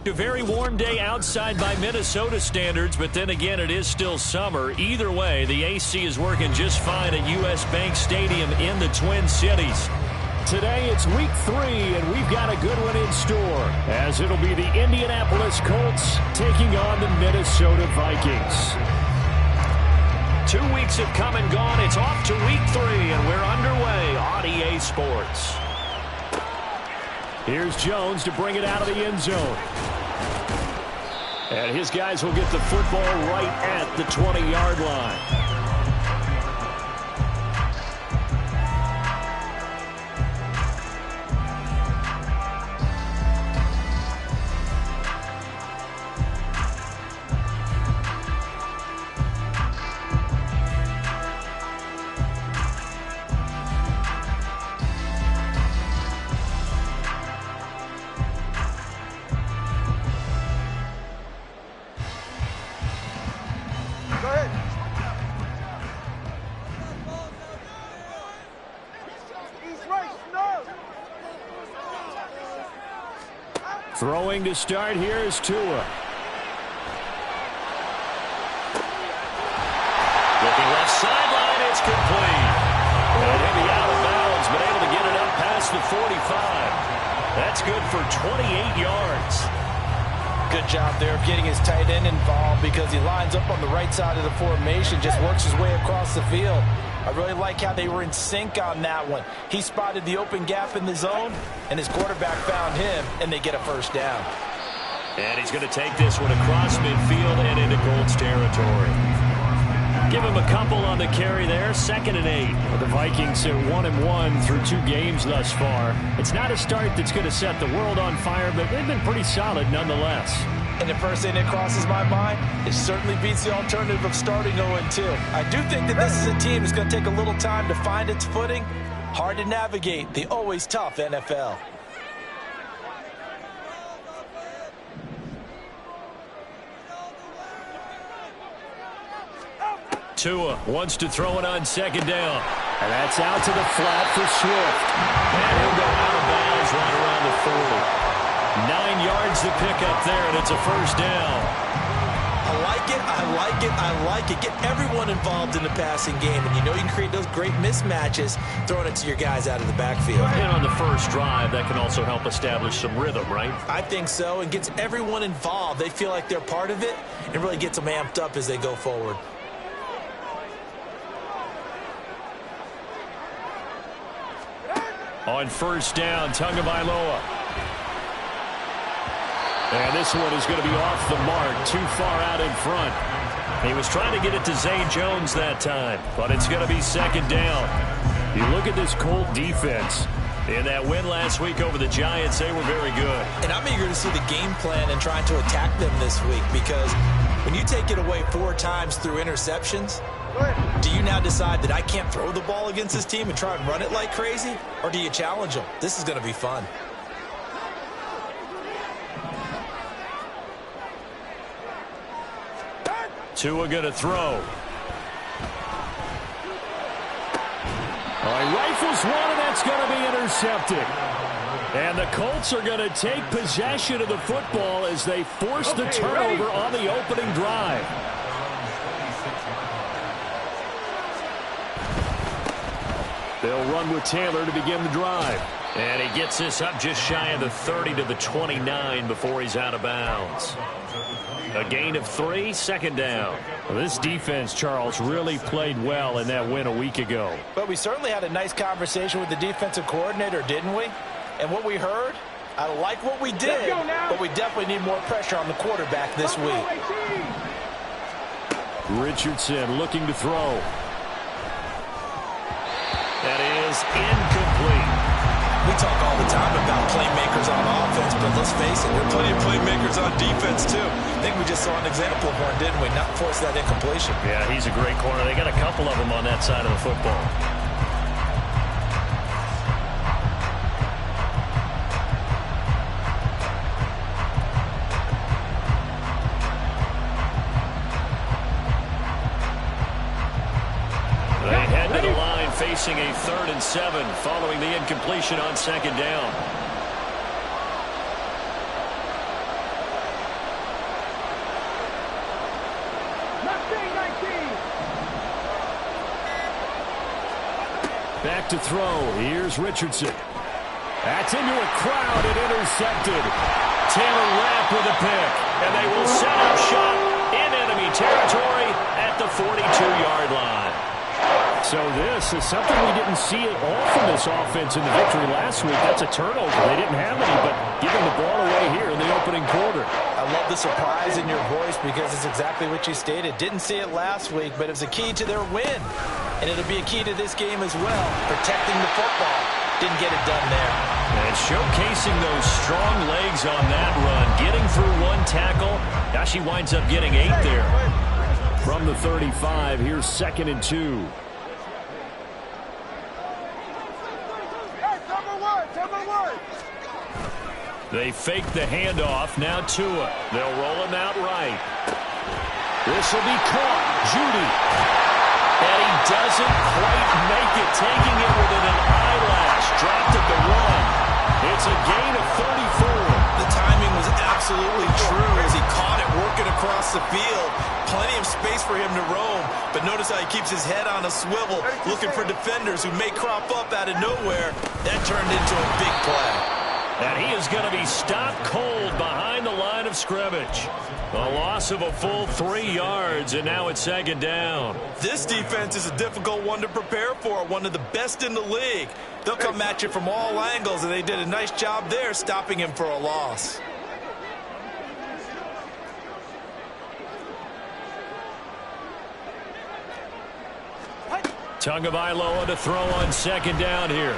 A very warm day outside by Minnesota standards, but then again, it is still summer. Either way, the AC is working just fine at U.S. Bank Stadium in the Twin Cities. Today, it's week 3, and we've got a good one in store, as it'll be the Indianapolis Colts taking on the Minnesota Vikings. 2 weeks have come and gone. It's off to week 3, and we're underway on EA Sports. Here's Jones to bring it out of the end zone. And his guys will get the football right at the 20-yard line. Throwing to start here is Tua. Looking left sideline, it's complete. And he'll be out of bounds, but able to get it up past the 45. That's good for 28 yards. Good job there of getting his tight end involved because he lines up on the right side of the formation, just works his way across the field. I really like how they were in sync on that one. He spotted the open gap in the zone, and his quarterback found him, and they get a first down. And he's going to take this one across midfield and into Colts territory. Give him a couple on the carry there, 2nd and 8. Well, the Vikings are 1-1 through 2 games thus far. It's not a start that's going to set the world on fire, but they've been pretty solid nonetheless. And the first thing that crosses my mind, it certainly beats the alternative of starting 0-2. I do think that this is a team that's going to take a little time to find its footing. Hard to navigate the always tough NFL. Tua wants to throw it on 2nd down. And that's out to the flat for Swift. And he'll go out of bounds right around the 40. 9 yards to pick up there, and it's a first down. I like it, I like it, I like it. Get everyone involved in the passing game, and you know you can create those great mismatches throwing it to your guys out of the backfield. And on the first drive, that can also help establish some rhythm, right? I think so, and gets everyone involved. They feel like they're part of it, and really gets them amped up as they go forward. On first down, Tagovailoa. And this one is going to be off the mark, too far out in front. He was trying to get it to Zay Jones that time, but it's going to be 2nd down. You look at this Colt defense. In that win last week over the Giants, they were very good. And I'm eager to see the game plan and trying to attack them this week because when you take it away 4 times through interceptions, do you now decide that I can't throw the ball against this team and try and run it like crazy? Or do you challenge them? This is going to be fun. Tua going to throw. He rifles one, and that's going to be intercepted. And the Colts are going to take possession of the football as they force the turnover on the opening drive. They'll run with Taylor to begin the drive. And he gets this up just shy of the 30 to the 29 before he's out of bounds. A gain of 3, 2nd down. Well, this defense, Charles, really played well in that win a week ago. But we certainly had a nice conversation with the defensive coordinator, didn't we? And what we heard, I like what we did, but we definitely need more pressure on the quarterback this week. Richardson looking to throw. That is incomplete. We talk all the time about playmakers on offense, but let's face it, there are plenty of playmakers on defense, too. I think we just saw an example of one, didn't we? Not force that incompletion. Yeah, he's a great corner. They got a couple of them on that side of the football. They head to the line facing a 3rd and 7 following the incompletion on 2nd down. back to throw. Here's Richardson. That's into a crowd and intercepted. Taylor Rapp with a pick. And they will set up shop in enemy territory at the 42-yard line. So this is something we didn't see at all from this offense in the victory last week. That's a turnover. They didn't have any, but giving the ball away here in the opening quarter. I love the surprise in your voice because it's exactly what you stated. Didn't see it last week, but it was a key to their win. And it'll be a key to this game as well, protecting the football. Didn't get it done there. And showcasing those strong legs on that run, getting through one tackle. Now she winds up getting 8 there. From the 35, here's 2nd and 2. They fake the handoff. Now Tua. They'll roll him out right. This will be caught. Judy. And he doesn't quite make it. Taking it within an eyelash. Dropped at the 1. It's a gain of 34. The timing was absolutely true as he caught it working across the field. Plenty of space for him to roam. But notice how he keeps his head on a swivel, looking for defenders who may crop up out of nowhere. That turned into a big play. And he is going to be stopped cold behind the line of scrimmage. A loss of a full 3 yards, and now it's 2nd down. This defense is a difficult one to prepare for, one of the best in the league. They'll come at you from all angles, and they did a nice job there stopping him for a loss. Tagovailoa to throw on 2nd down here.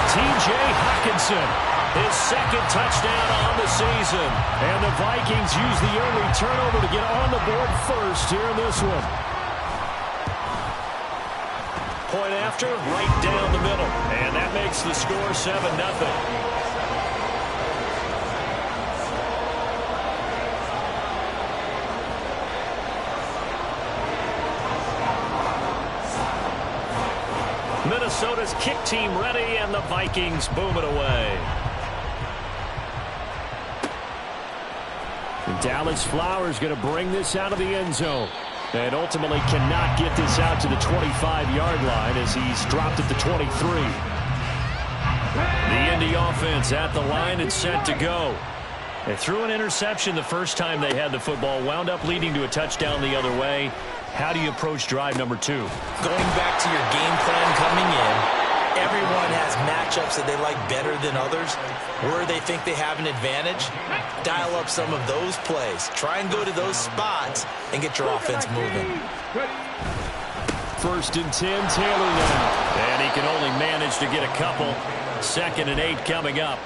T.J. Hockenson, his 2nd touchdown on the season. And the Vikings use the early turnover to get on the board first here in this one. Point after, right down the middle. And that makes the score 7-0. Minnesota's kick team ready, and the Vikings boom it away. And Dallas Flowers going to bring this out of the end zone. And ultimately cannot get this out to the 25-yard line as he's dropped at the 23. The Indy offense at the line and set to go. They threw an interception the first time they had the football, wound up leading to a touchdown the other way. How do you approach drive number 2? Going back to your game plan coming in, everyone has matchups that they like better than others. Where they think they have an advantage, dial up some of those plays. Try and go to those spots and get your offense moving. 1st and 10, Taylor now. And he can only manage to get a couple. 2nd and 8 coming up.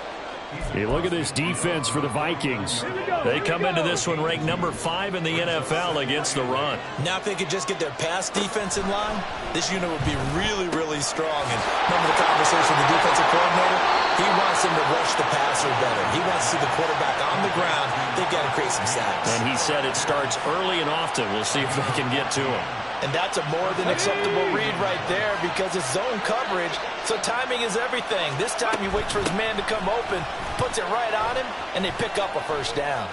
Hey, look at this defense for the Vikings. They come into this one ranked number 5 in the NFL against the run. Now if they could just get their pass defense in line, this unit would be really, really strong. And remember the conversation with the defensive coordinator? He wants them to rush the passer better. He wants to see the quarterback on the ground. They've got to create some sacks. And he said it starts early and often. We'll see if they can get to him. And that's a more than acceptable read right there because it's zone coverage, so timing is everything. This time he waits for his man to come open, puts it right on him, and they pick up a 1st down.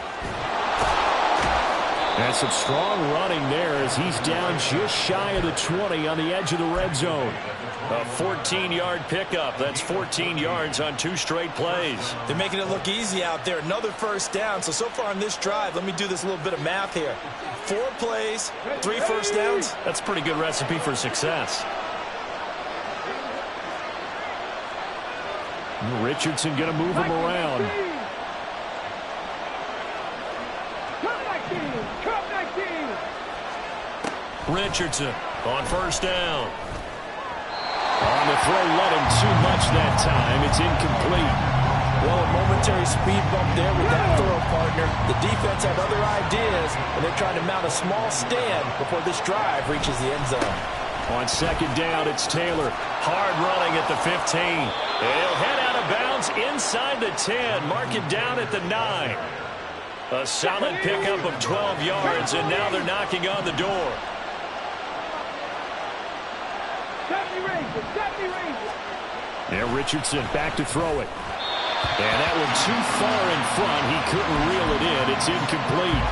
And some strong running there as he's down just shy of the 20 on the edge of the red zone. A 14-yard pickup. That's 14 yards on 2 straight plays. They're making it look easy out there. Another 1st down. So far on this drive, let me do this little bit of math here. 4 plays, 3 1st downs. That's a pretty good recipe for success. Richardson going to move him around. Richardson on 1st down. On the throw, let him too much that time. It's incomplete. Well, a momentary speed bump there with that throw, partner. The defense had other ideas, and they're trying to mount a small stand before this drive reaches the end zone. On 2nd down, it's Taylor. Hard running at the 15. He'll head out of bounds inside the 10. Mark it down at the 9. A solid pickup of 12 yards, and now they're knocking on the door. Now Richardson back to throw it. And that one too far in front. He couldn't reel it in. It's incomplete.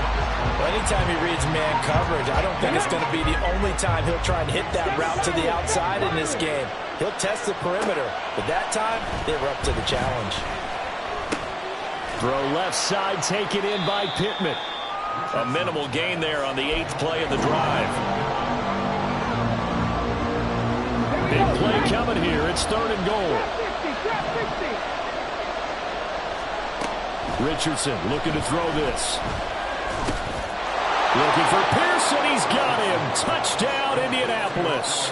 Well, anytime he reads man coverage, I don't think it's going to be the only time he'll try and hit that route to the outside in this game. He'll test the perimeter, but that time, they were up to the challenge. Throw left side, taken in by Pittman. A minimal gain there on the 8th play of the drive. Big play coming here. It's 3rd and goal. Richardson looking to throw this. Looking for Pearson. He's got him. Touchdown, Indianapolis.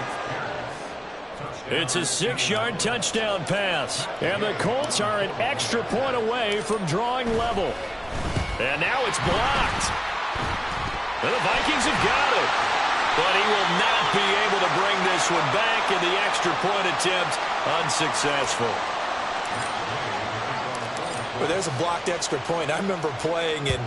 It's a 6-yard touchdown pass. And the Colts are an extra point away from drawing level. And now it's blocked. And the Vikings have got it. But he will not be able to bring this one back, and the extra point attempt unsuccessful. Well, there's a blocked extra point. I remember playing, and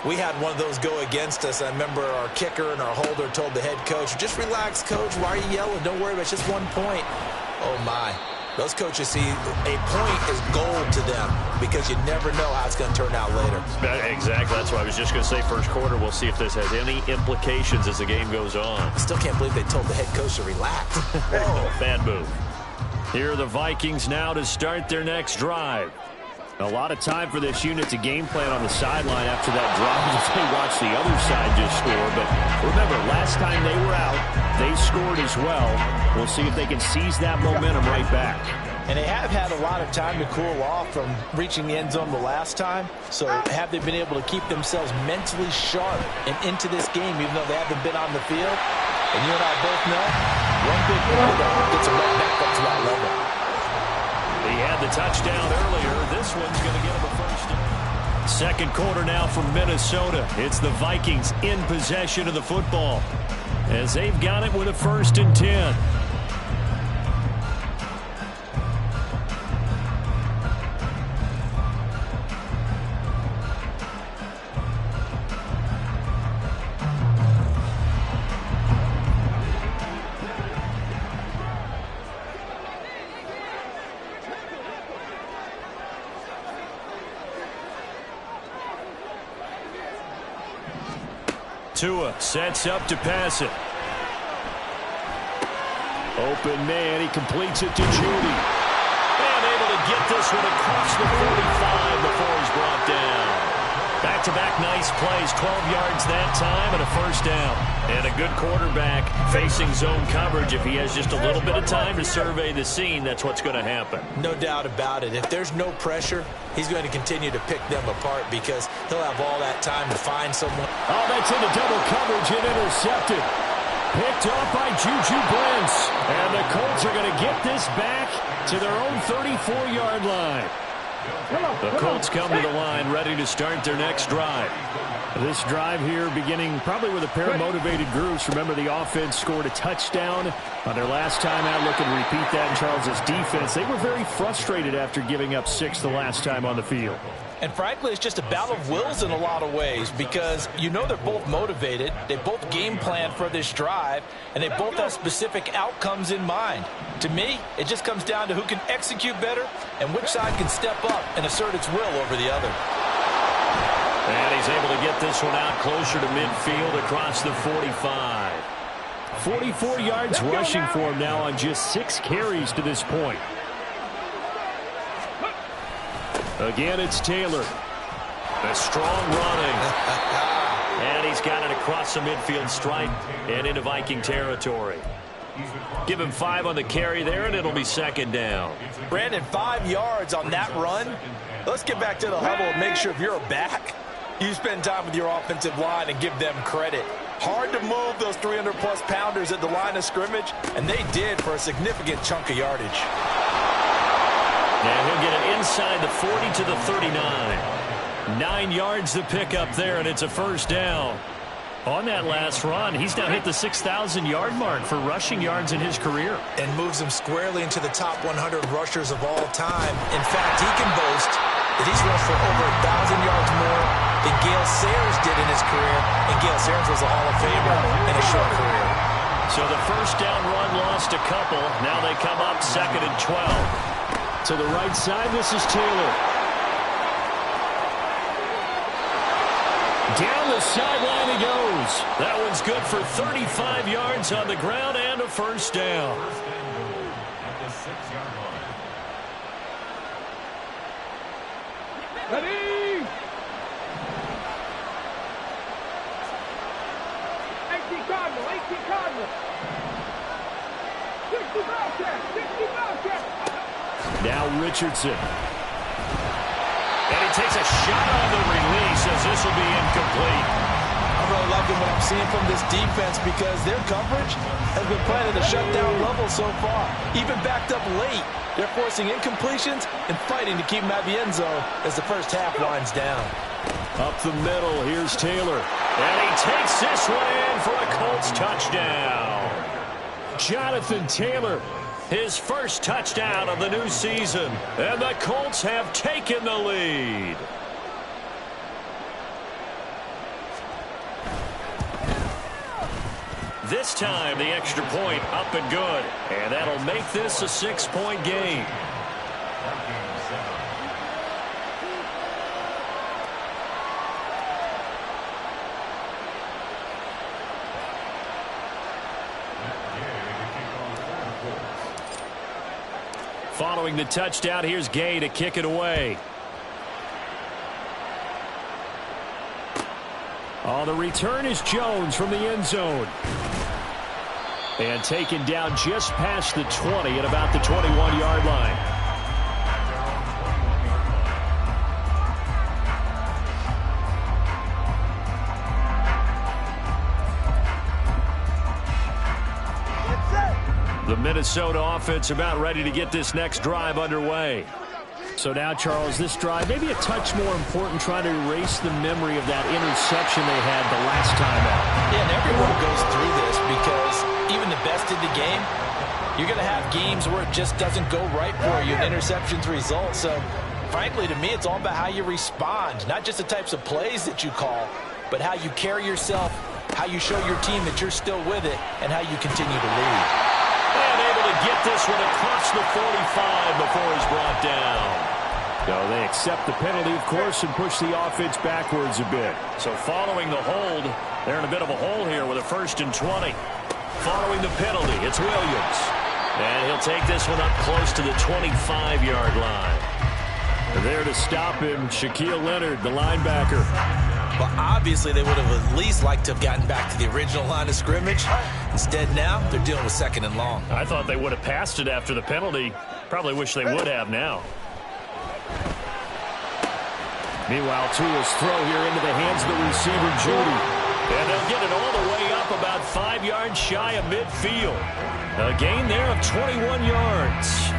we had one of those go against us. I remember our kicker and our holder told the head coach, just relax, coach. Why are you yelling? Don't worry about it. It's just 1 point. Oh, my. Those coaches see a point is gold to them because you never know how it's going to turn out later. Exactly. That's why I was just going to say first quarter. We'll see if this has any implications as the game goes on. I still can't believe they told the head coach to relax. Whoa, bad move. Here are the Vikings now to start their next drive. A lot of time for this unit to game plan on the sideline after that drive as they watch the other side just score. But remember, last time they were out, they scored as well. We'll see if they can seize that momentum right back. And they have had a lot of time to cool off from reaching the end zone the last time. So have they been able to keep themselves mentally sharp and into this game even though they haven't been on the field? And you and I both know, one big play gets them right back up to that level. He had the touchdown earlier. This one's going to get him a first down. Second quarter now from Minnesota. It's the Vikings in possession of the football as they've got it with a 1st and 10. Tua sets up to pass it. Open man, he completes it to Judy. And able to get this one across the 45 before he's brought down. Back-to-back nice plays, 12 yards that time and a first down. And a good quarterback facing zone coverage. If he has just a little bit of time to survey the scene, that's what's going to happen. No doubt about it. If there's no pressure, he's going to continue to pick them apart because he'll have all that time to find someone. Oh, that's into double coverage and intercepted. Picked off by Juju Brents. And the Colts are going to get this back to their own 34-yard line. The Colts come to the line ready to start their next drive. This drive here beginning probably with a pair of motivated groups. Remember, the offense scored a touchdown on their last time out. Looking to repeat that in Charles's defense. They were very frustrated after giving up 6 the last time on the field. And frankly, it's just a battle of wills in a lot of ways because you know they're both motivated. They both game plan for this drive, and they both have specific outcomes in mind. To me, it just comes down to who can execute better and which side can step up and assert its will over the other. And he's able to get this one out closer to midfield across the 45. 44 yards rushing for him now on just 6 carries to this point. Again, it's Taylor. A strong running. And he's got it across the midfield stripe and into Viking territory. Give him 5 on the carry there, and it'll be 2nd down. Brandon, 5 yards on that run. Let's get back to the huddle and make sure if you're a back, you spend time with your offensive line and give them credit. Hard to move those 300-plus pounders at the line of scrimmage, and they did for a significant chunk of yardage. And he'll get it inside the 40 to the 39. 9 yards to pick up there, and it's a first down. On that last run, he's now hit the 6,000-yard mark for rushing yards in his career. And moves him squarely into the top 100 rushers of all time. In fact, he can boast that he's rushed for over 1,000 yards more than Gale Sayers did in his career. And Gale Sayers was a Hall of Famer in a short career. So the first down run lost a couple. Now they come up 2nd and 12. To the right side, this is Taylor. Down the sideline he goes. That one's good for 35 yards on the ground and a first down. Ready? 18 Cardinal, 18 Cardinal. 60 Bobcat, 60 Bobcat. Now Richardson. And he takes a shot on the release as this will be incomplete. I'm really liking what I'm seeing from this defense because their coverage has been playing at a shutdown level so far. Even backed up late, they're forcing incompletions and fighting to keep them out of the end zone as the first half winds down. Up the middle, here's Taylor. And he takes this one in for a Colts touchdown. Jonathan Taylor, his first touchdown of the new season. And the Colts have taken the lead. This time, the extra point up and good. And that'll make this a 6-point game. Following the touchdown, here's Gay to kick it away. Oh, the return is Jones from the end zone. And taken down just past the 20 at about the 21-yard line. The Minnesota offense about ready to get this next drive underway. So now, Charles, this drive maybe a touch more important, trying to erase the memory of that interception they had the last time out. Yeah, and everyone goes through this because even the best in the game, you're going to have games where it just doesn't go right for you, and interceptions result. So, frankly, to me, it's all about how you respond, not just the types of plays that you call, but how you carry yourself, how you show your team that you're still with it, and how you continue to lead. And able to get this one across the 45 before he's brought down. So they accept the penalty, of course, and push the offense backwards a bit. So following the hold, they're in a bit of a hole here with a 1st and 20. Following the penalty, it's Williams. And he'll take this one up close to the 25-yard line. There to stop him, Shaquille Leonard, the linebacker. Well, obviously, they would have at least liked to have gotten back to the original line of scrimmage. Instead, now, they're dealing with 2nd and long. I thought they would have passed it after the penalty. Probably wish they would have now. Meanwhile, Tua's throw here into the hands of the receiver, Judy. And they'll get it all the way up about 5 yards shy of midfield. A gain there of 21 yards.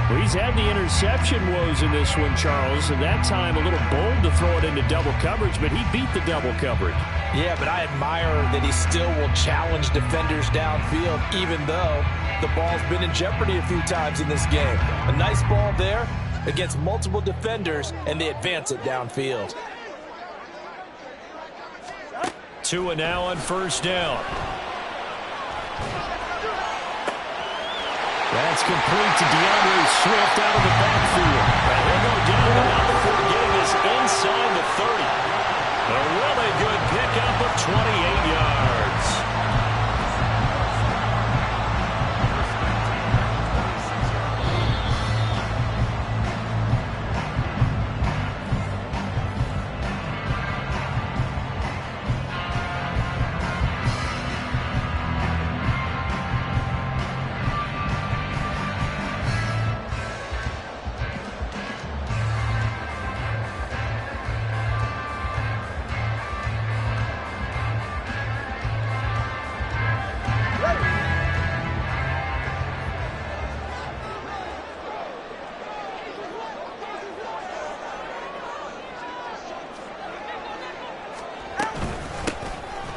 Well, he's had the interception woes in this one, Charles, and that time a little bold to throw it into double coverage, but he beat the double coverage. Yeah, but I admire that he still will challenge defenders downfield, even though the ball's been in jeopardy a few times in this game. A nice ball there against multiple defenders, and they advance it downfield. Tua now on 1st down. That's complete to DeAndre Swift out of the backfield. And he'll go down the line before getting this inside the 30. A really good pickup of 28 yards.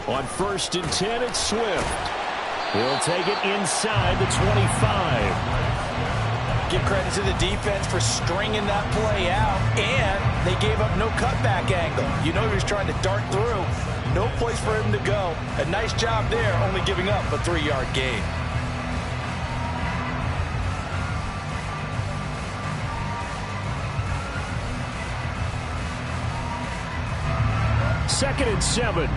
On 1st and 10, it's Swift. He'll take it inside the 25. Give credit to the defense for stringing that play out, and they gave up no cutback angle. You know he was trying to dart through. No place for him to go. A nice job there, only giving up a 3-yard gain. 2nd and 7.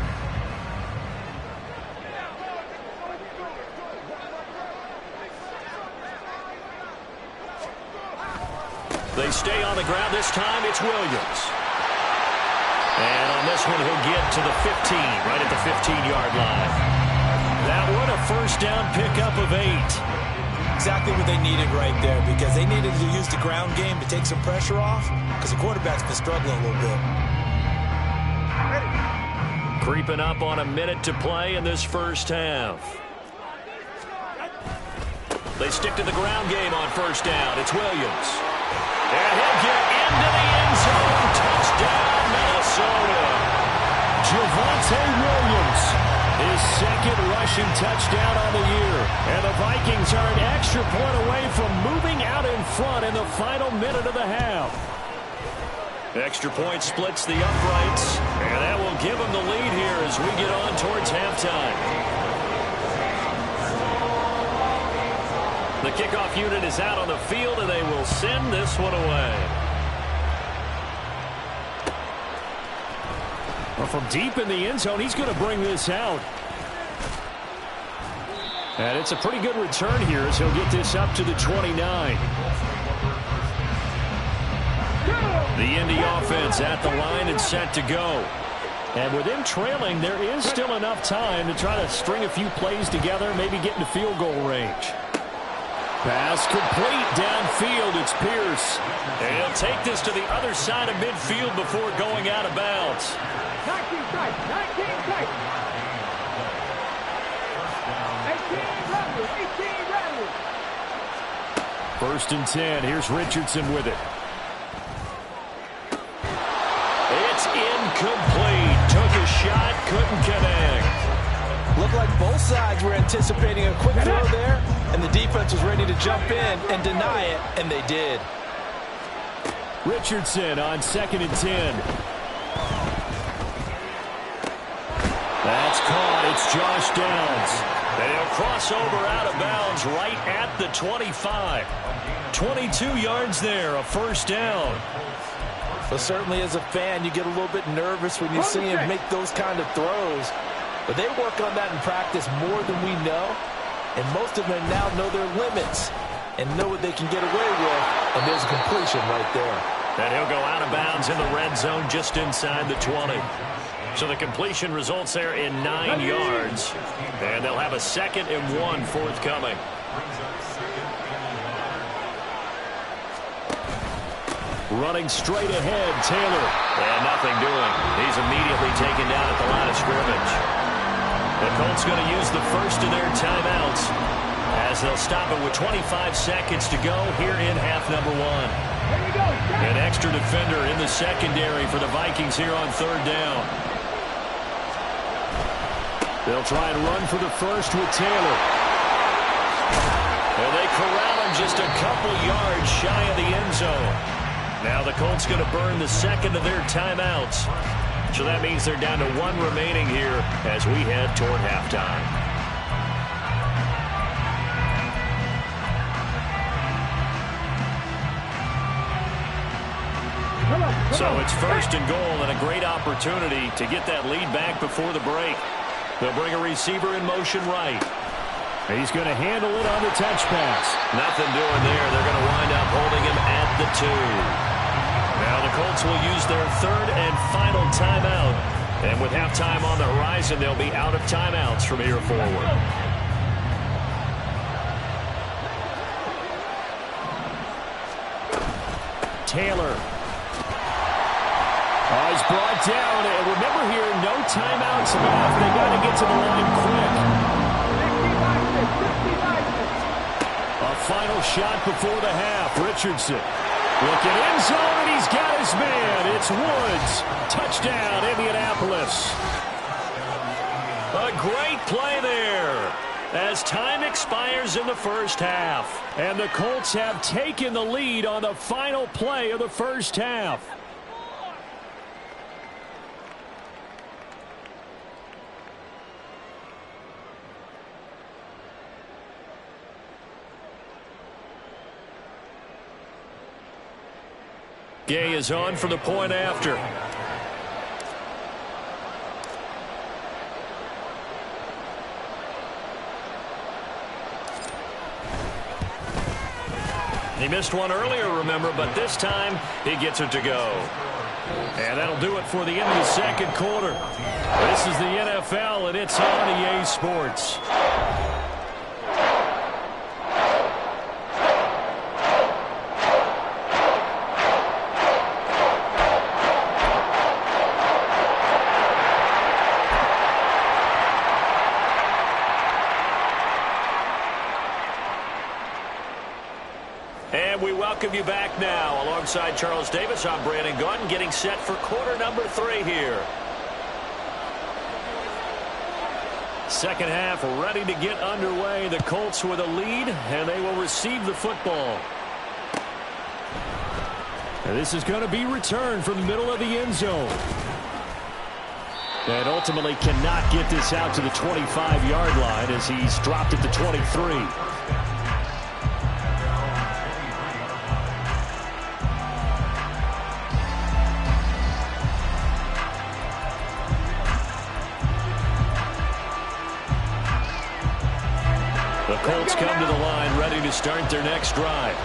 They stay on the ground. This time it's Williams. And on this one, he'll get to the 15, right at the 15-yard line. That one, a first down pickup of 8. Exactly what they needed right there, because they needed to use the ground game to take some pressure off, because the quarterback's been struggling a little bit. Creeping up on a minute to play in this first half. They stick to the ground game on first down. It's Williams. And he'll get into the end zone. Touchdown, Minnesota. Javonte Williams, his 2nd rushing touchdown on the year. And the Vikings are an extra point away from moving out in front in the final minute of the half. Extra point splits the uprights, and that will give them the lead here as we get on towards halftime. The kickoff unit is out on the field, and they will send this one away. Well, from deep in the end zone, he's going to bring this out. And it's a pretty good return here as he'll get this up to the 29. The Indy offense at the line and set to go. And with him trailing, there is still enough time to try to string a few plays together, maybe get into field goal range. Pass complete downfield. It's Pierce. And he'll take this to the other side of midfield before going out of bounds. 19 tight, 19 tight. 18 runners, 18 runners. 1st and 10. Here's Richardson with it. It's incomplete. Took a shot, couldn't connect. Looked like both sides were anticipating a quick throw there, and the defense was ready to jump in and deny it, and they did. Richardson on 2nd and 10. That's caught. It's Josh Downs. And he'll cross over out of bounds right at the 25. 22 yards there, a first down. But certainly as a fan, you get a little bit nervous when you see him make those kind of throws. But they work on that in practice more than we know. And most of them now know their limits and know what they can get away with. And there's a completion right there. And he'll go out of bounds in the red zone just inside the 20. So the completion results there in 9 yards. And they'll have a 2nd and 1 forthcoming. Running straight ahead, Taylor. And nothing doing. He's immediately taken down at the line of scrimmage. The Colts going to use the first of their timeouts as they'll stop it with 25 seconds to go here in half number 1. An extra defender in the secondary for the Vikings here on 3rd down. They'll try and run for the first with Taylor. And they corral him just a couple yards shy of the end zone. Now the Colts going to burn the 2nd of their timeouts. So that means they're down to 1 remaining here as we head toward halftime. So it's 1st and goal and a great opportunity to get that lead back before the break. They'll bring a receiver in motion right. He's going to handle it on the touch pass. Nothing doing there. They're going to wind up holding him at the 2. Now the Colts will use their 3rd and final timeout. And with halftime on the horizon, they'll be out of timeouts from here forward. Taylor. He's brought down. And remember here, no timeouts left. They got to get to the line quick. A final shot before the half. Richardson. Looking end zone, and he's got his man. It's Woods. Touchdown, Indianapolis. A great play there as time expires in the first half. And the Colts have taken the lead on the final play of the first half. Gay is on for the point after. He missed one earlier, remember, but this time he gets it to go. And that'll do it for the end of the second quarter. This is the NFL, and it's on EA Sports. And we welcome you back now. Alongside Charles Davis, I'm Brandon Gaudin, getting set for quarter number 3 here. Second half ready to get underway. The Colts with a lead, and they will receive the football. And this is going to be returned from the middle of the end zone. And ultimately cannot get this out to the 25-yard line as he's dropped at the 23. The Colts come to the line ready to start their next drive.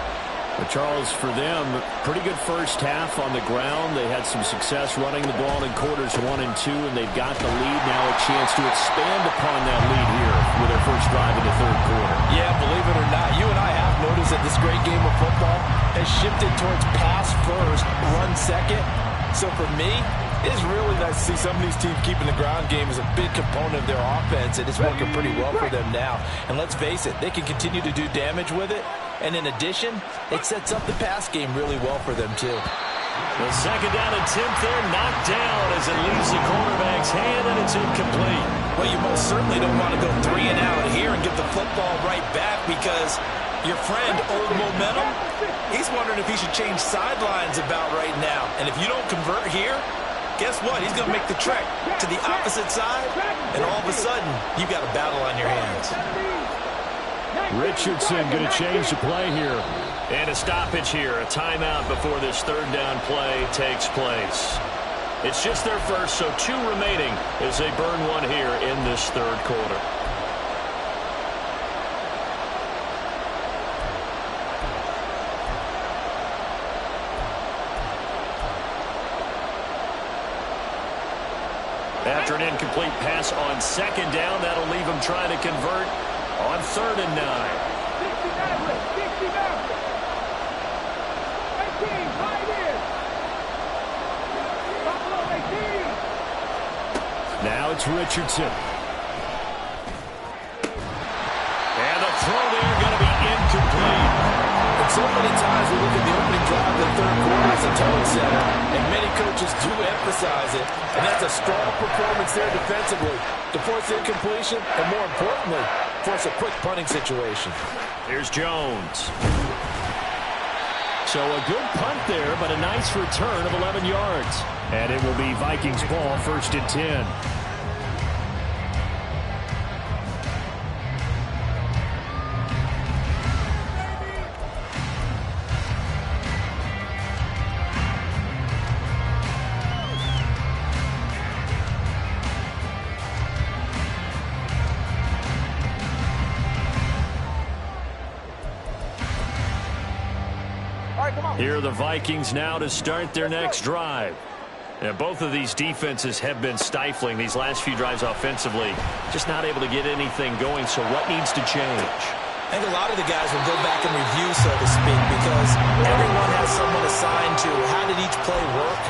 But Charles, for them, pretty good first half on the ground. They had some success running the ball in quarters 1 and 2, and they've got the lead now, a chance to expand upon that lead here with their first drive in the third quarter. Yeah, believe it or not, you and I have noticed that this great game of football has shifted towards pass first, run second. So for me, it's really nice to see some of these teams keeping the ground game as a big component of their offense, and it's working pretty well for them now. And let's face it, they can continue to do damage with it. And in addition, it sets up the pass game really well for them, too. The second down attempt there knocked down as it leaves the quarterback's hand, and it's incomplete. Well, you most certainly don't want to go 3 and out here and get the football right back because your friend, Old Momentum, he's wondering if he should change sidelines about right now. And if you don't convert here, guess what? He's going to make the trek to the opposite side, and all of a sudden, you've got a battle on your hands. Richardson going to change the play here. And a stoppage here, a timeout before this third down play takes place. It's just their first, so 2 remaining as they burn one here in this third quarter. After an incomplete pass on second down, that'll leave him trying to convert on 3rd and 9. 69. 18, right in. Buffalo 18. Now it's Richardson. And the throw there going to be incomplete. And so many times we look at the opening drive of the third quarter as a tone setter, and many coaches do emphasize it, and that's a strong performance there defensively to force incompletion, and more importantly, force a quick punting situation. Here's Jones. So a good punt there, but a nice return of 11 yards. And it will be Vikings ball, 1st and 10. Here are the Vikings now to start their next drive. And both of these defenses have been stifling these last few drives offensively. Just not able to get anything going, so what needs to change? I think a lot of the guys will go back and review, so to speak, because everyone has someone assigned to how did each play work.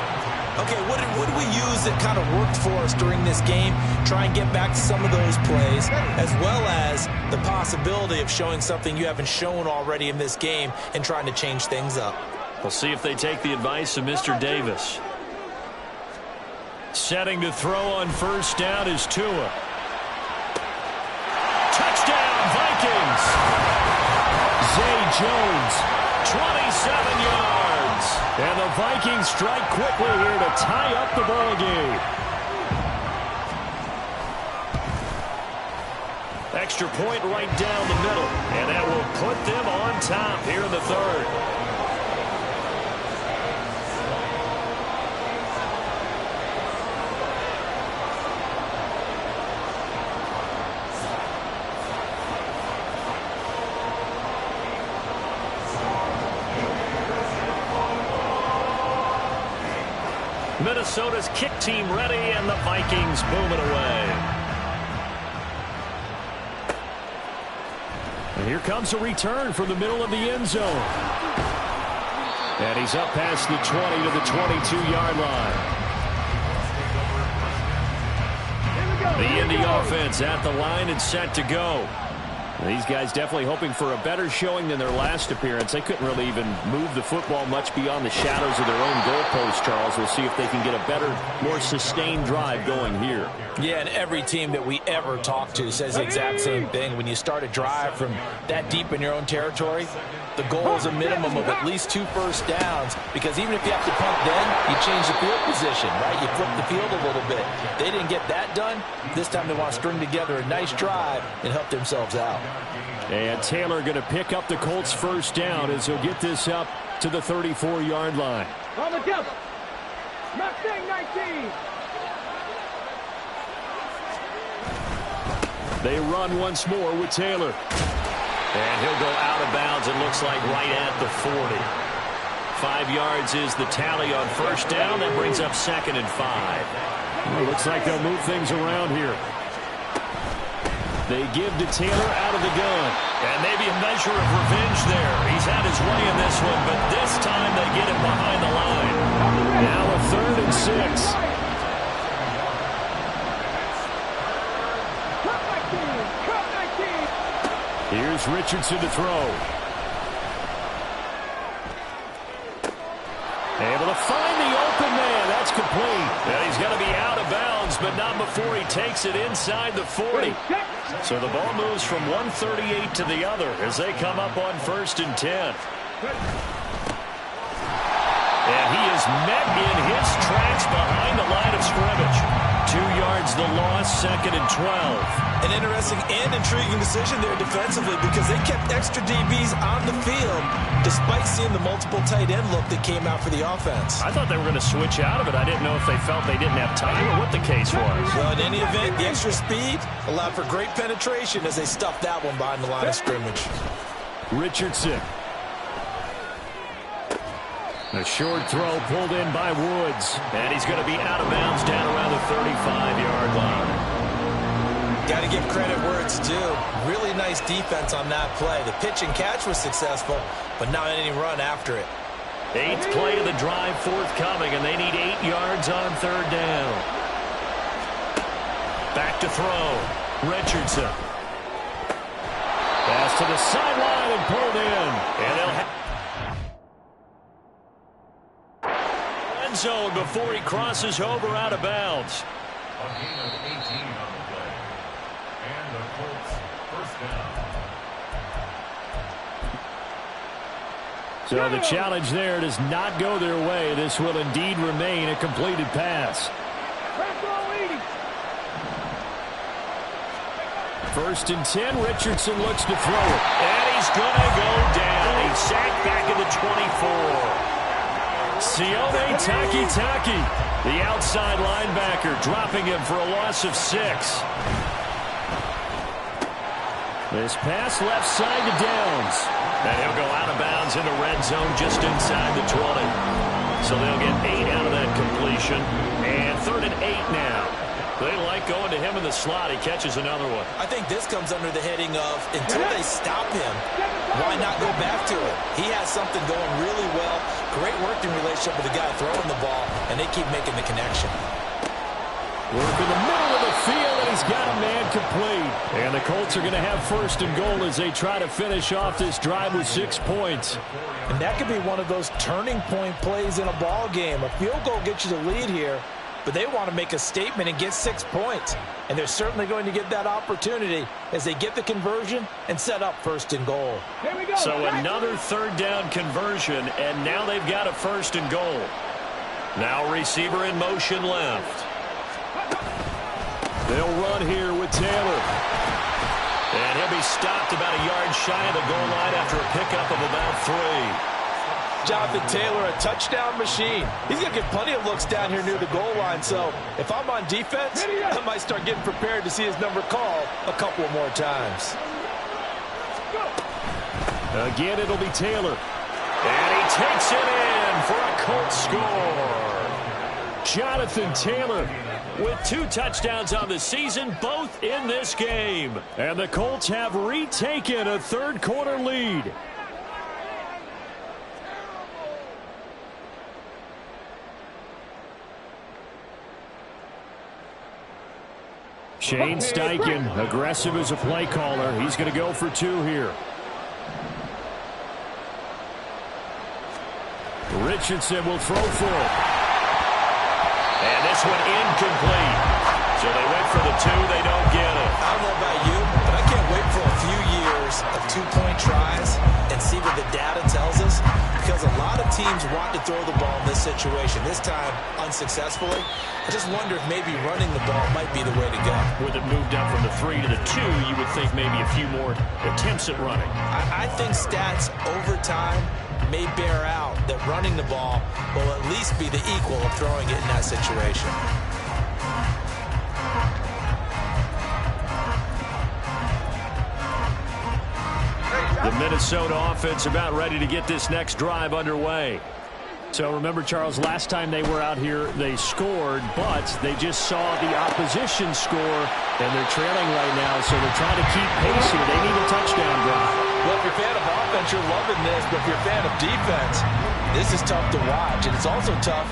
Okay, what did we use that kind of worked for us during this game? Try and get back to some of those plays, as well as the possibility of showing something you haven't shown already in this game and trying to change things up. We'll see if they take the advice of Mr. Davis. Setting to throw on 1st down is Tua. Touchdown, Vikings! Zay Jones, 27 yards. And the Vikings strike quickly here to tie up the ball game. Extra point right down the middle. And that will put them on top here in the third. Minnesota's kick team ready, and the Vikings boom it away. And here comes a return from the middle of the end zone. And he's up past the 20 to the 22-yard line. The Indy offense at the line and set to go. These guys definitely hoping for a better showing than their last appearance. They couldn't really even move the football much beyond the shadows of their own goalpost, Charles. We'll see if they can get a better, more sustained drive going here. Yeah, and every team that we ever talk to says the exact same thing. When you start a drive from that deep in your own territory, the goal is a minimum of at least 2 first downs, because even if you have to punt then, you change the field position, right? You flip the field a little bit. They didn't get that done. This time they want to string together a nice drive and help themselves out. And Taylor going to pick up the Colts first down as he'll get this up to the 34-yard line. On the jump. Mustang 19. They run once more with Taylor. And he'll go out of bounds, it looks like right at the 40. 5 yards is the tally on first down. That brings up 2nd and 5. Well, looks like they'll move things around here. They give to Taylor out of the gun. And maybe a measure of revenge there. He's had his way in this one, but this time they get him behind the line. Now a 3rd and 6. Here's Richardson to throw. Able to find the open man. That's complete. And he's going to be out of bounds, but not before he takes it inside the 40. So the ball moves from 138 to the other as they come up on 1st and 10. And he is met in his tracks behind the line of scrimmage. 2 yards the loss, 2nd and 12. An interesting and intriguing decision there defensively, because they kept extra DBs on the field despite seeing the multiple tight end look that came out for the offense. I thought they were going to switch out of it. I didn't know if they felt they didn't have time or what the case was. Well, in any event, the extra speed allowed for great penetration as they stuffed that one behind the line of scrimmage. Richardson. A short throw pulled in by Woods. And he's going to be out of bounds down around the 35-yard line. Got to give credit where it's due. Really nice defense on that play. The pitch and catch was successful, but not any run after it. 8th play of the drive forthcoming, and they need 8 yards on 3rd down. Back to throw. Richardson. Pass to the sideline and pulled in. And they'll have end zone before he crosses over out of bounds. A gain of 18 on the play. And the Colts first down. So the challenge there does not go their way. This will indeed remain a completed pass. 1st and 10. Richardson looks to throw it. And he's going to go down. He's sacked back at the 24. Sione Takitaki, the outside linebacker, dropping him for a loss of 6. This pass left side to Downs. And he'll go out of bounds in the red zone just inside the 20. So they'll get 8 out of that completion. And 3rd and 8 now. They like going to him in the slot. He catches another one. I think this comes under the heading of, until they stop him, why not go back to it? He has something going really well. Great working relationship with the guy throwing the ball, and they keep making the connection. Work in the middle of the field, and he's got a man complete. And the Colts are going to have 1st and goal as they try to finish off this drive with 6 points. And that could be one of those turning point plays in a ball game. A field goal gets you the lead here, but they want to make a statement and get 6 points. And they're certainly going to get that opportunity as they get the conversion and set up 1st and goal. Here we go. So another 3rd down conversion, and now they've got a 1st and goal. Now receiver in motion left. They'll run here with Taylor. And he'll be stopped about a yard shy of the goal line after a pickup of about 3. Jonathan Taylor, a touchdown machine. He's going to get plenty of looks down here near the goal line. So if I'm on defense, I might start getting prepared to see his number called a couple more times. Again, it'll be Taylor. And he takes it in for a Colts score. Jonathan Taylor with 2 touchdowns on the season, both in this game. And the Colts have retaken a third-quarter lead. Shane Steichen, aggressive as a play caller. He's going to go for 2 here. Richardson will throw for it. And this one incomplete. So they went for the 2. They don't get it. I don't know about you, but I can't wait for a few years of 2-point tries and see what the data tells us, because a lot of teams want to throw the ball in this situation. This time, unsuccessfully. I just wonder if maybe running the ball might be the way to go. With it moved up from the 3 to the 2, you would think maybe a few more attempts at running. I think stats over time may bear out that running the ball will at least be the equal of throwing it in that situation. The Minnesota offense about ready to get this next drive underway. So remember, Charles, last time they were out here, they scored, but they just saw the opposition score, and they're trailing right now, so they're trying to keep pace here. They need a touchdown drive. Well, if you're a fan of offense, you're loving this, but if you're a fan of defense, this is tough to watch, and it's also tough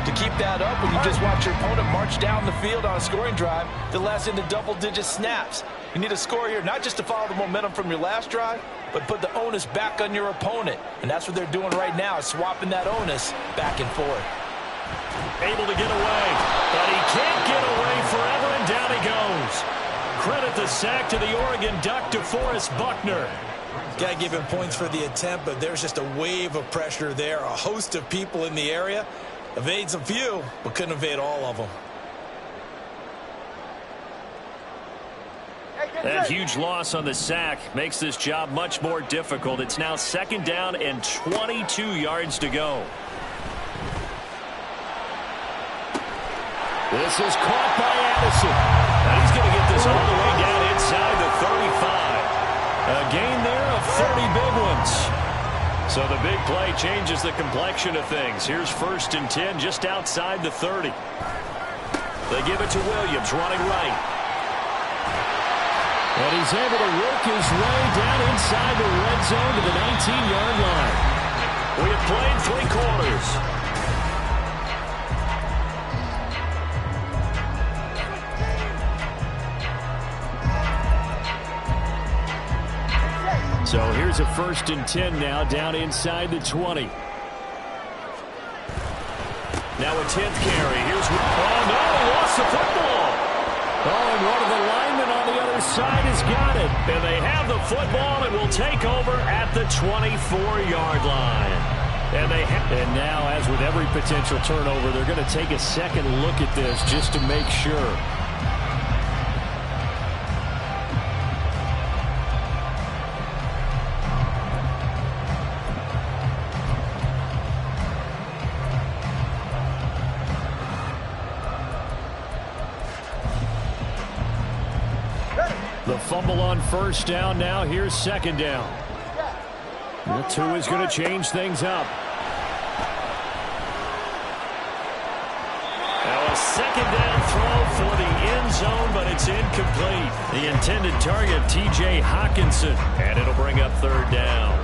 to keep that up when you just watch your opponent march down the field on a scoring drive that lasts into double-digit snaps. You need a score here, not just to follow the momentum from your last drive, but put the onus back on your opponent. And that's what they're doing right now, is swapping that onus back and forth. Able to get away, but he can't get away forever, and down he goes. Credit the sack to the Oregon Duck, DeForest Buckner. Got to give him points for the attempt, but there's just a wave of pressure there. A host of people in the area. Evades a few, but couldn't evade all of them. That huge loss on the sack makes this job much more difficult. It's now 2nd down and 22 yards to go. This is caught by Addison. Now he's going to get this all the way down inside the 35. A gain there of 30 big ones. So the big play changes the complexion of things. Here's 1st and 10 just outside the 30. They give it to Williams running right. And he's able to work his way down inside the red zone to the 19-yard line. We have played 3 quarters. So here's a 1st and 10 now down inside the 20. Now a 10th carry. Here's oh no, he lost the football. Oh, and one of the linemen on the other side has got it. And they have the football and will take over at the 24-yard line. And now, as with every potential turnover, they're going to take a second look at this just to make sure. The fumble on 1st down. Now here's 2nd down. The 2 is going to change things up. Now a 2nd down throw for the end zone, but it's incomplete. The intended target, T.J. Hawkinson, and it'll bring up 3rd down.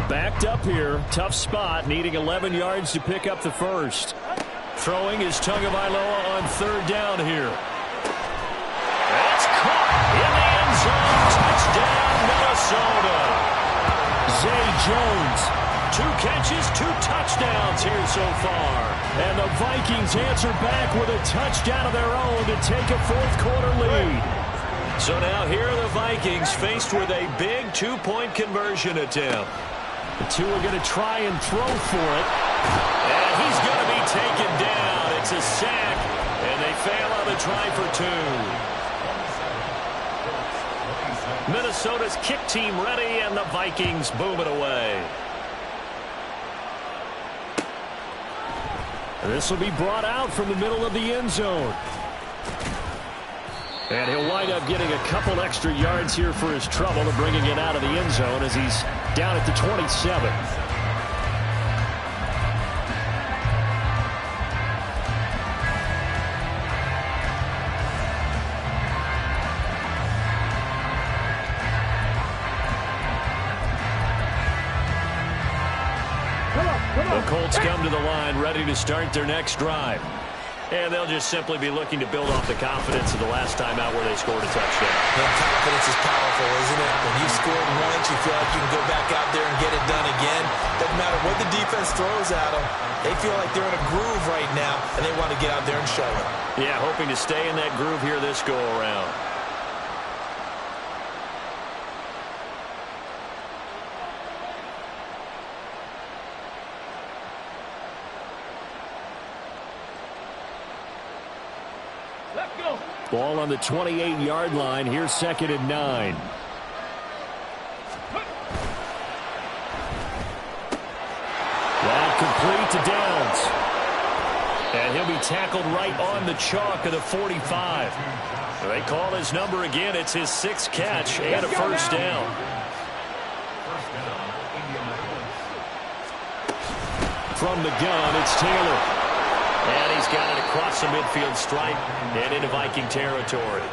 Backed up here, tough spot, needing 11 yards to pick up the 1st. Throwing is Tagovailoa on 3rd down here. That's caught in the end zone. Touchdown, Minnesota. Zay Jones, 2 catches, 2 touchdowns here so far. And the Vikings answer back with a touchdown of their own to take a 4th-quarter lead. So now here are the Vikings faced with a big 2-point conversion attempt. The 2 are going to try and throw for it. And he's going to be taken down. It's a sack, and they fail on the try for 2. Minnesota's kick team ready, and the Vikings boom it away. This will be brought out from the middle of the end zone. And he'll wind up getting a couple extra yards here for his trouble and bringing it out of the end zone as he's down at the 27. The Colts come to the line ready to start their next drive. And they'll just simply be looking to build off the confidence of the last time out where they scored a touchdown. And confidence is powerful, isn't it? When you've scored once, you feel like you can go back out there and get it done again. Doesn't matter what the defense throws at them. They feel like they're in a groove right now, and they want to get out there and show it. Yeah, hoping to stay in that groove here this go-around. Ball on the 28-yard line. Here's 2nd and 9. That complete to Downs. And he'll be tackled right on the chalk of the 45. They call his number again. It's his 6th catch and a first down. From the gun, it's Taylor. And he's got it across the midfield stripe and into Viking territory.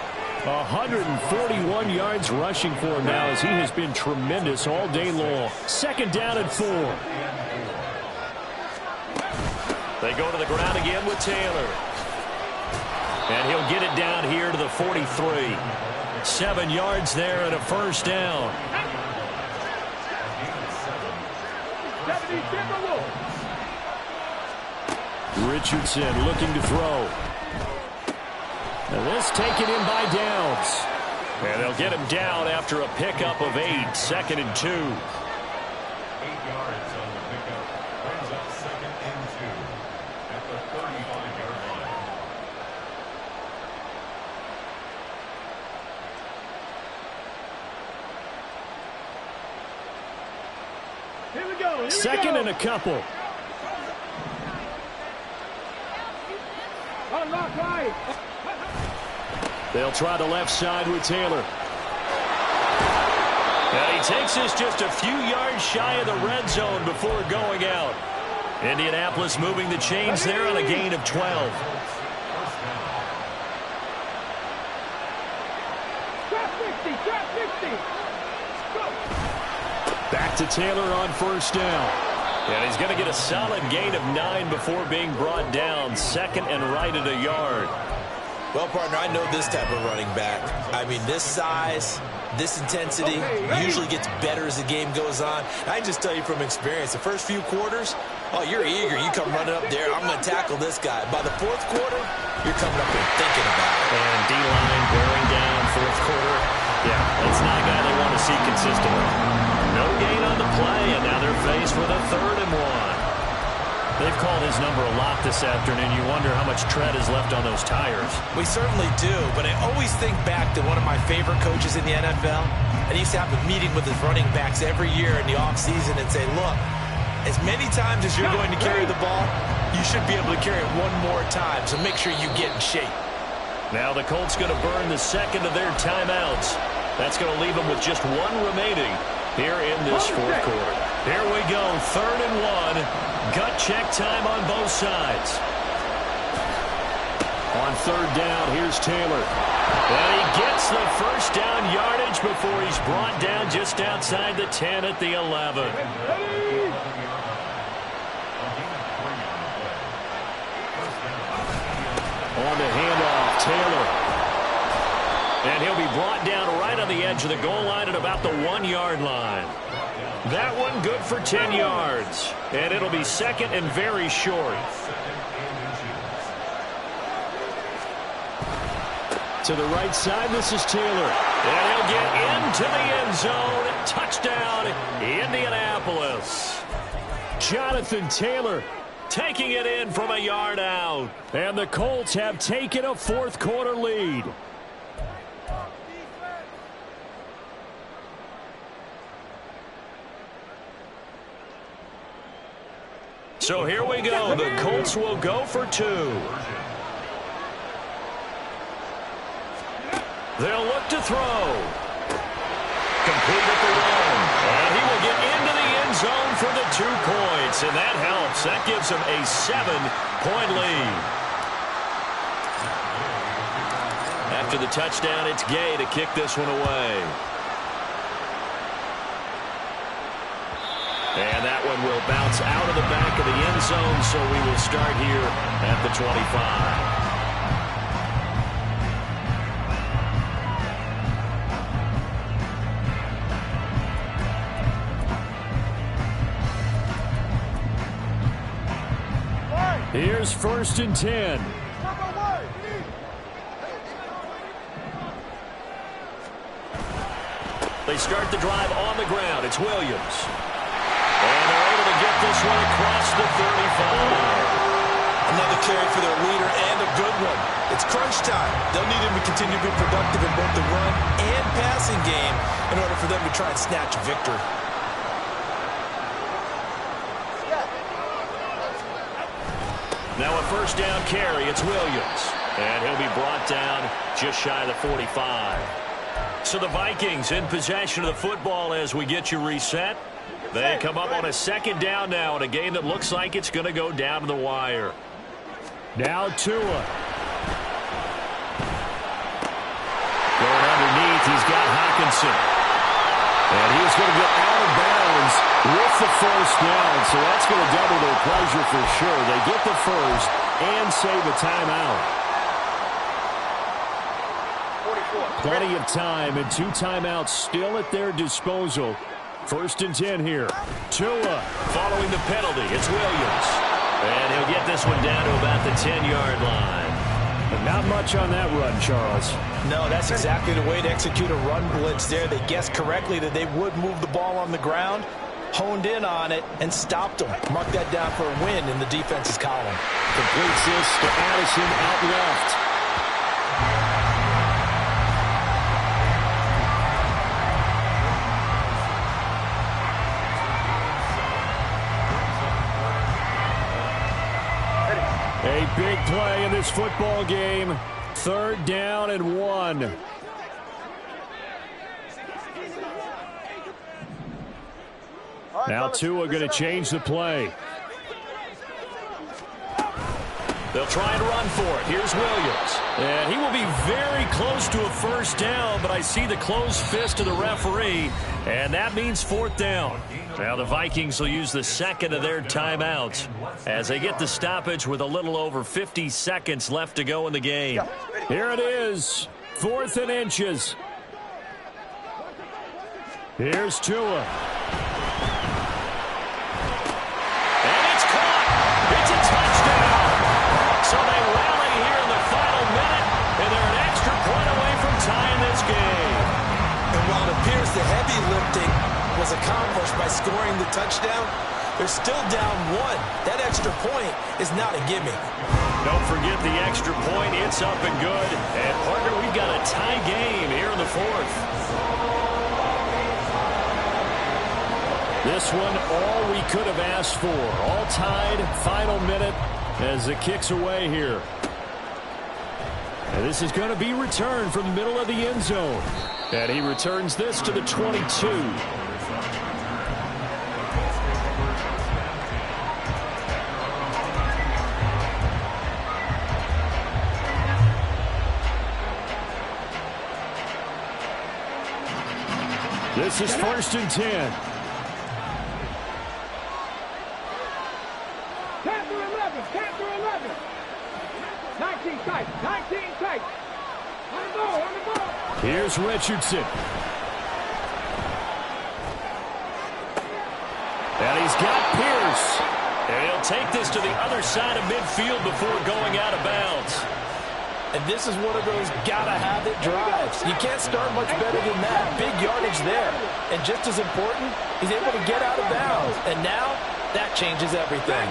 141 yards rushing for him now as he has been tremendous all day long. 2nd down and 4. They go to the ground again with Taylor. And he'll get it down here to the 43. 7 yards there and a first down. Richardson looking to throw. And this taken in by Downs. And they'll get him down after a pickup of 8. 2nd and 2. 8 yards on the pickup. Brings up 2nd and 2 at the 35-yard line. Here we go. 2nd and a couple. They'll try the left side with Taylor. And he takes this just a few yards shy of the red zone before going out. Indianapolis moving the chains there on a gain of 12. Back to Taylor on first down. And he's going to get a solid gain of 9 before being brought down. 2nd and right at a yard. Well, partner, I know this type of running back. I mean, this size, this intensity usually gets better as the game goes on. I just tell you from experience, the first few quarters, oh, you're eager. You come running up there. I'm going to tackle this guy. By the 4th quarter, you're coming up and thinking about it. And D-line wearing down 4th quarter. Yeah, that's not a guy they want to see consistently. No gain on the play, and now they're faced with a 3rd and 1. They've called his number a lot this afternoon. You wonder how much tread is left on those tires. We certainly do, but I always think back to one of my favorite coaches in the NFL. And he used to have a meeting with his running backs every year in the offseason and say, look, as many times as you're going to carry the ball, you should be able to carry it one more time, so make sure you get in shape. Now the Colts going to burn the 2nd of their timeouts. That's going to leave them with just 1 remaining here in this 4th quarter. Here we go, 3rd and 1. Gut check time on both sides. On 3rd down, here's Taylor. And he gets the first down yardage before he's brought down just outside the 10 at the 11. On the handoff, Taylor. And he'll be brought down right on the edge of the goal line at about the 1-yard line. That one good for 10 yards. And it'll be 2nd and very short. To the right side, this is Taylor. And he'll get into the end zone. Touchdown, Indianapolis. Jonathan Taylor taking it in from a yard out. And the Colts have taken a 4th quarter lead. So here we go. The Colts will go for 2. They'll look to throw. Complete at the 1. And he will get into the end zone for the 2 points. And that helps. That gives him a 7-point lead. After the touchdown, it's Gay to kick this one away. And that one will bounce out of the back of the end zone, so we will start here at the 25. Here's 1st and 10. They start the drive on the ground. It's Williams. And they're able to get this one across the 35. Another carry for their leader and a good one. It's crunch time. They'll need him to continue to be productive in both the run and passing game in order for them to try and snatch a victory. Now a 1st down carry. It's Williams. And he'll be brought down just shy of the 45. So the Vikings in possession of the football as we get you reset. They come up on a 2nd down now in a game that looks like it's going to go down to the wire. Now Tua. Going underneath, he's got Hawkinson. And he's going to get out of bounds with the 1st down, so that's going to double their pleasure for sure. They get the 1st and save a timeout. Plenty of time and 2 timeouts still at their disposal. 1st and 10 here. Tua following the penalty. It's Williams. And he'll get this one down to about the 10-yard line. But not much on that run, Charles. No, that's exactly the way to execute a run blitz there. They guessed correctly that they would move the ball on the ground, honed in on it, and stopped them. Mark that down for a win in the defense's column. Completes this to Addison out left. A big play in this football game. 3rd down and 1. Now Tua going to change the play. They'll try and run for it. Here's Williams. And he will be very close to a 1st down, but I see the closed fist of the referee, and that means 4th down. Now the Vikings will use the 2nd of their timeouts as they get the stoppage with a little over 50 seconds left to go in the game. Here it is, 4th and inches. Here's Tua. And it's caught. It's a touchdown. So they rally here in the final minute, and they're an extra point away from tying this game. And while it appears the heavy lifting was accomplished by scoring the touchdown, they're still down 1. That extra point is not a gimme. Don't forget the extra point. It's up and good. And, partner, we've got a tie game here in the 4th. This one, all we could have asked for. All tied, final minute as it kicks away here. And this is going to be returned from the middle of the end zone. And he returns this to the 22. This is 1st and 10. 10 through 11, 10 through 11. 19 tight, 19 tight. On the ball, on the ball. Here's Richardson. And he's got Pierce. And he'll take this to the other side of midfield before going out of bounds. And this is one of those gotta-have-it drives. You can't start much better than that. Big yardage there. And just as important, he's able to get out of bounds. And now, that changes everything.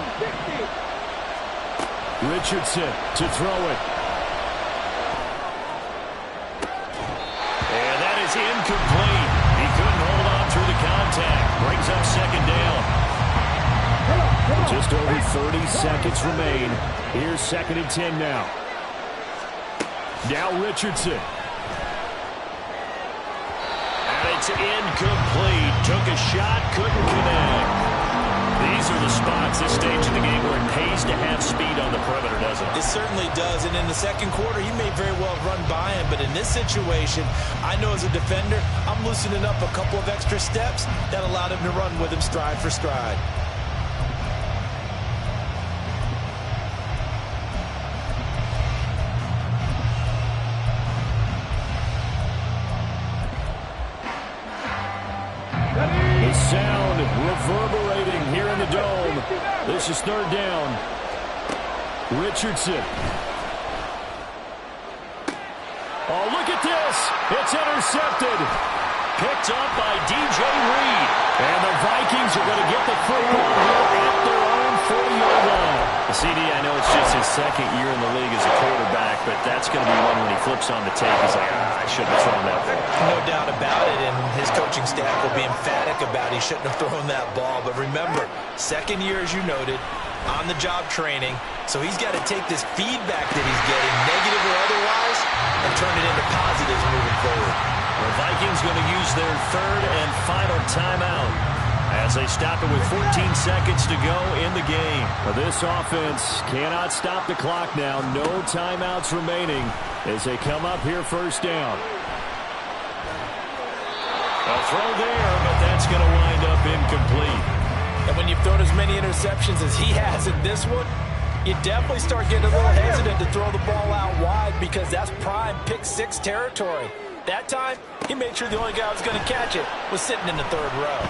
Richardson to throw it. And that is incomplete. He couldn't hold on through the contact. Brings up 2nd down. Just over 30 seconds remain. Here's 2nd and 10 now. Now Richardson. It's incomplete. Took a shot, couldn't connect. These are the spots, this stage of the game, where it pays to have speed on the perimeter, doesn't it? It certainly does, and in the second quarter, he may very well run by him, but in this situation, I know as a defender, I'm loosening up a couple of extra steps that allowed him to run with him stride for stride. The sound reverberating here in the dome. This is third down. Richardson. Oh, look at this. It's intercepted. Picked up by DJ Reed. And the Vikings are going to get the football here at their own 40-yard line. CD, I know it's just his second year in the league as a quarterback, but that's going to be one when he flips on the tape. He's like, I shouldn't have thrown that ball. No doubt about it, and his coaching staff will be emphatic about he shouldn't have thrown that ball. But remember, second year, as you noted, on-the-job training, so he's got to take this feedback that he's getting, negative or otherwise, and turn it into positives moving forward. The Vikings going to use their third and final timeout as they stop it with 14 seconds to go in the game. This offense cannot stop the clock now. No timeouts remaining as they come up here first down. A throw there, but that's going to wind up incomplete. And when you've thrown as many interceptions as he has in this one, you definitely start getting a little hesitant to throw the ball out wide because that's prime pick six territory. That time, he made sure the only guy who was going to catch it was sitting in the third row.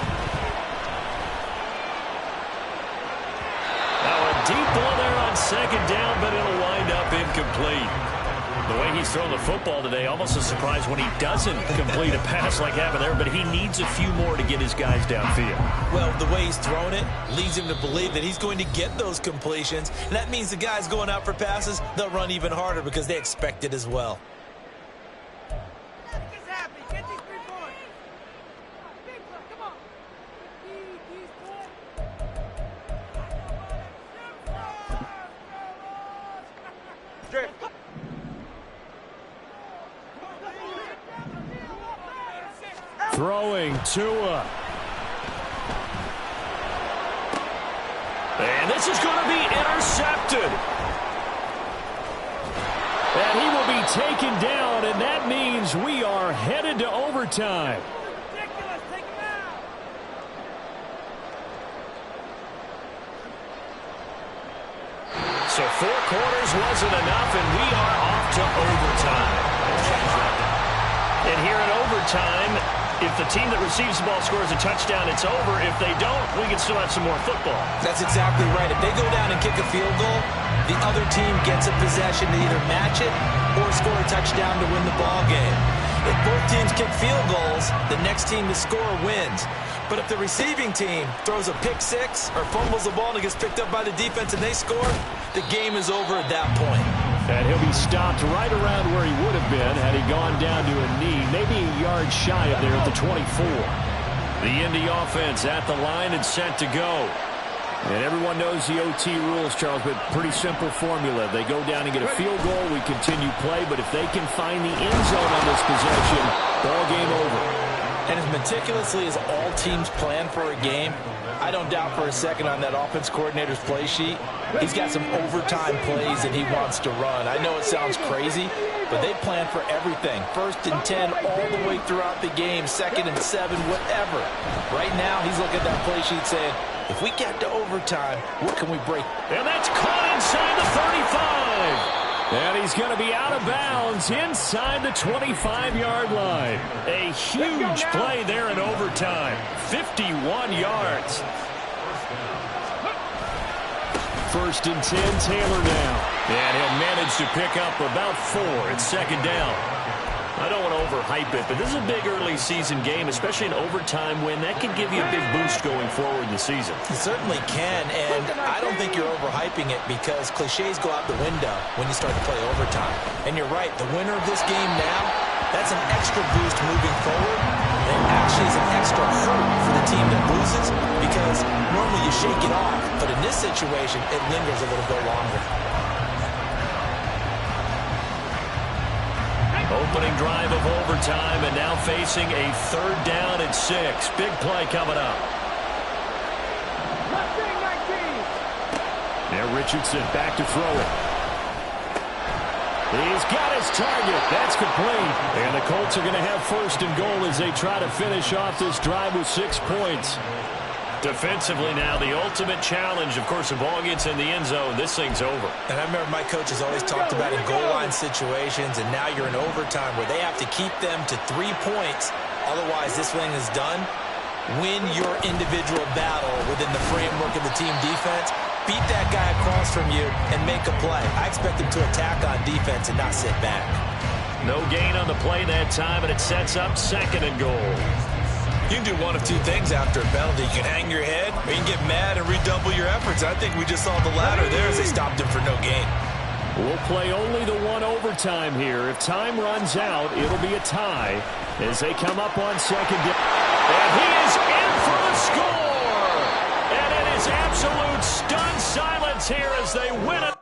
Now a deep ball there on second down, but it'll wind up incomplete. The way he's thrown the football today, almost a surprise when he doesn't complete a pass like happened there, but he needs a few more to get his guys downfield. Well, the way he's thrown it leads him to believe that he's going to get those completions. And that means the guys going out for passes, they'll run even harder because they expect it as well. Throwing Tua. And this is going to be intercepted. And he will be taken down, and that means we are headed to overtime. So 4 quarters wasn't enough, and we are off to overtime. And here in overtime, if the team that receives the ball scores a touchdown, it's over. If they don't, we can still have some more football. That's exactly right. If they go down and kick a field goal, the other team gets a possession to either match it or score a touchdown to win the ball game. If both teams kick field goals, the next team to score wins. But if the receiving team throws a pick six or fumbles the ball and it gets picked up by the defense and they score, the game is over at that point. And he'll be stopped right around where he would have been had he gone down to a knee, maybe a yard shy of there at the 24. The Indy offense at the line and set to go. And everyone knows the OT rules, Charles, but pretty simple formula. They go down and get a field goal, we continue play, but if they can find the end zone on this possession, ball game over. And as meticulously as all teams plan for a game, I don't doubt for a second on that offense coordinator's play sheet, he's got some overtime plays that he wants to run. I know it sounds crazy, but they plan for everything. 1st and 10 all the way throughout the game, 2nd and 7, whatever. Right now, he's looking at that play sheet saying, if we get to overtime, what can we break? And that's caught inside the 35. And he's going to be out of bounds inside the 25-yard line. A huge play there in overtime. 51 yards. 1st and 10, Taylor now. And he'll manage to pick up about 4 at 2nd down. I don't want to overhype it, but this is a big early season game, especially an overtime win. That can give you a big boost going forward in the season. It certainly can, and I don't think you're overhyping it because cliches go out the window when you start to play overtime. And you're right, the winner of this game now, that's an extra boost moving forward. And it actually is an extra hurt for the team that loses because normally you shake it off, but in this situation, it lingers a little bit longer. opening drive of overtime, and now facing a 3rd down and 6. Big play coming up. Now Richardson back to throw it. He's got his target. That's complete. And the Colts are going to have 1st and goal as they try to finish off this drive with 6 points. Defensively now, the ultimate challenge. Of course, the ball gets in the end zone, this thing's over. And I remember my coach has always talked about in goal line situations, and now you're in overtime where they have to keep them to 3 points. Otherwise, this thing is done. Win your individual battle within the framework of the team defense. Beat that guy across from you and make a play. I expect him to attack on defense and not sit back. No gain on the play that time, and it sets up 2nd and goal. You can do one of 2 things after a penalty. You can hang your head, or you can get mad and redouble your efforts. I think we just saw the latter there as they stopped him for no gain. We'll play only the 1 overtime here. If time runs out, it'll be a tie as they come up on 2nd down. And he is in for the score! And it is absolute stunned silence here as they win it.